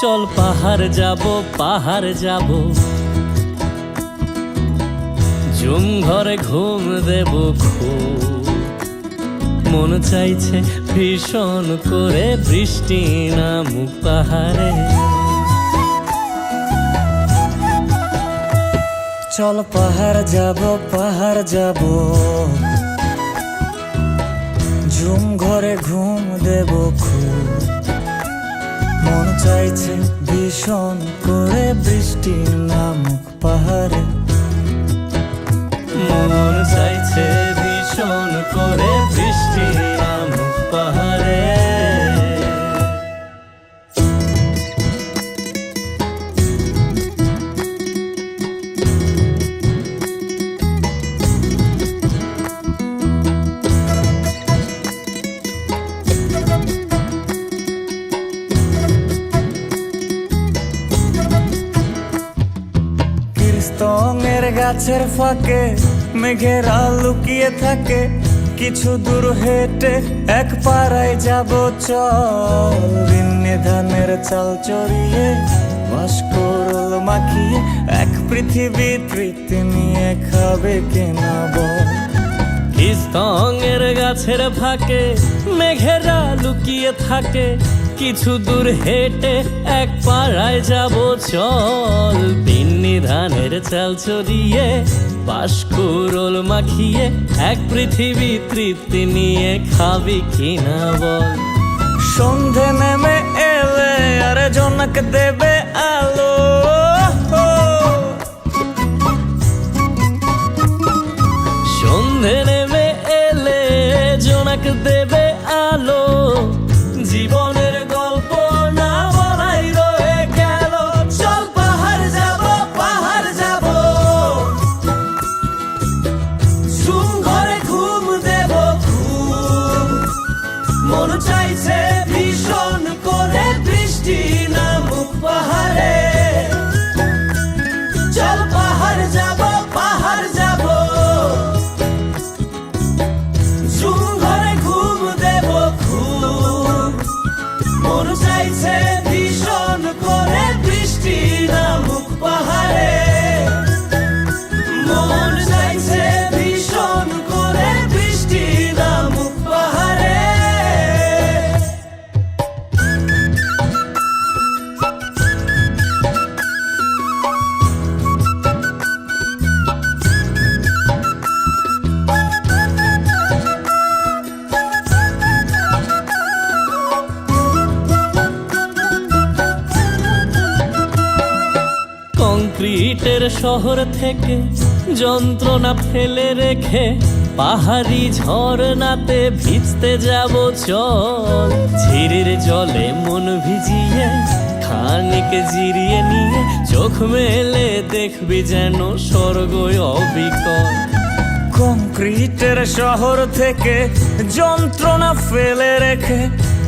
চল পাহাড় যাব, পাহাড় যাব, ঝুম ঘরে ঘুম দেব খুব। মন চাইছে ভীষণ করে বৃষ্টি নামুক পাহাড়ে। চল পাহাড় যাব, পাহাড় যাব, ঝুম ঘরে ঘুম দেব খুব। মন চাইছে ভীষণ করে বৃষ্টি নামুক পাহাড়ে। মন চাইছে ভীষণ করে বৃষ্টি নামুক পাহাড়ে। স্তঙের গাছের ফাঁকে মেঘেরা লুকিয়ে থাকে। কিছু দূর হেঁটে এক পাড়ায় যাব চল। বিন্নি ধানের চাল চড়িয়ে বাঁশকরল মাখিয়ে এক পৃথিবী তৃপ্তি নিয়ে খাবে কেনা বল। স্তঙের গাছের ফাঁকে মেঘেরা লুকিয়ে থাকে। কিছু দূর হেঁটে এক পাড়ায় যাব চল। বিন্নি ধানের চাল চড়িয়ে বাঁশকরল মাখিয়ে এক পৃথিবী তৃপ্তি নিয়ে খাবি কিনা বল। সন্ধে নেমে এলে আর জনক দেবে আলো। সন্ধে নেমে এলে জোনাক দেবে আলো। জীবনের গল্প না বলাই রয়ে গেল। চল পাহাড় যাব, পাহাড় যাব, ঝুম ঘরে ঘুম দেব খুব। মন চাইছে ভীষণ করে বৃষ্টি নামুক পাহাড়ে। চল পাহাড় যাব, পাহাড় যাব, ঝুম ঘরে ঘুম দেব খুব। মন চাইছে ভীষণ করে বৃষ্টি নামুক পাহাড়ে। মন চাইছে ভীষণ করে বৃষ্টি নামুক পাহাড়ে। কংক্রিটের শহর থেকে যন্ত্রণা ফেলে রেখে পাহাড়ি ঝরনাতে ভিজতে যাব চল। ঝিরির জলে মন ভিজিয়ে খানিক জিরিয়ে নিয়ে চোখ মেলে দেখবি যেন স্বর্গ অবিকল। কংক্রিটের শহর থেকে যন্ত্রণা ফেলে রেখে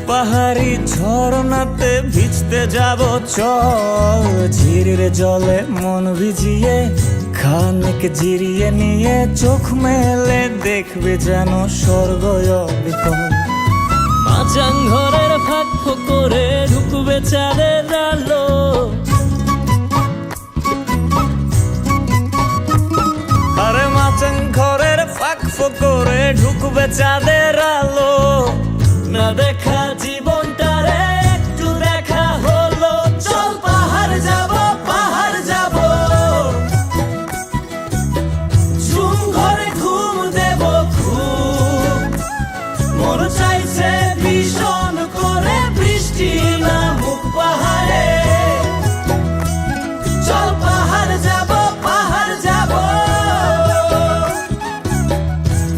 পাহাড়ি ঝরনাতে ভিজতে যাব চল। ঝিরির জলে মন ভিজিয়ে খানিক জিরিয়ে নিয়ে চোখ মেলে দেখবে যেন স্বর্গ অবিকল। মাচাং ঘরের ফাঁক করে ঢুকবে চাঁদের আলো। আরে মাচাং ঘরের ফাঁক করে ঢুকবে চাঁদের আলো। না দেখা জীবনটারে একটু দেখা হলো। চল পাহাড় যাব, পাহাড় যাব, ঝুম ঘরে ঘুম দেব খুব। মন চাইছে ভীষণ করে বৃষ্টি নামুক পাহাড়ে। চল পাহাড় যাব, পাহাড় যাব,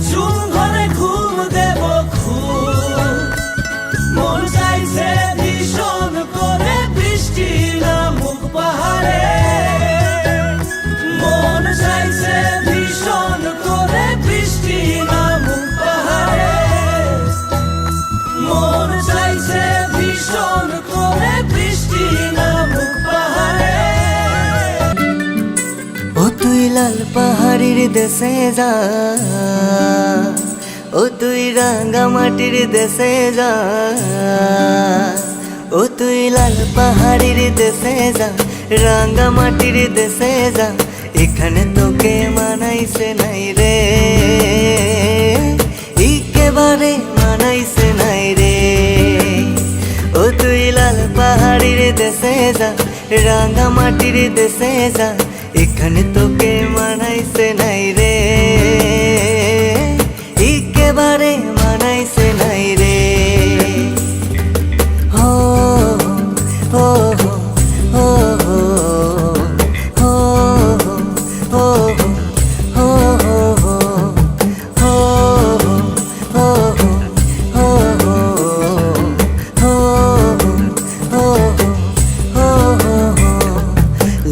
ঝুম ঘরে ঘুম দেব খুব। মন চাইছে ভীষণ করে বৃষ্টি নামুক পাহাড়ে। মন চাইছে ভীষণ করে বৃষ্টি নামুক পাহাড়ে। মন চাইছে ভীষণ করে বৃষ্টি নামুক পাহাড়ে। ও তুই লাল পাহাড়ির দেশে যা, ও তুই রাঙ্গা মাটির দেশে যা। ও তুই লাল পাহাড়ির দেশে যা, রাঙা মাটির দেশে যা, এখানে তোকে মানাইছে নাই রে, একেবারে মানাইছে নাই রে। ও তুই লাল পাহাড়ির দেশে যা, রাঙা মাটির দেশে যা, এখানে তোকে মানাইছে নাই রে, একেবারে মানাইছে নাই রে। হো হো হো হো হো হো হো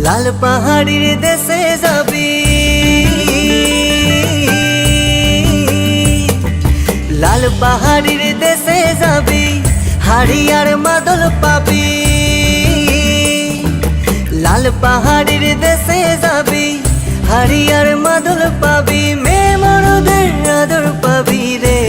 লাল পাহাড়ির দেশে যাবি, লাল পাহাড়ির দেশে যাবি, হাড়িয়ার মাদল পাবি। লাল পাহাড়ির দেশে যাবি, হাড়িয়ার মাদল পাবি, মেয়ে মরদের আদর পাবি রে।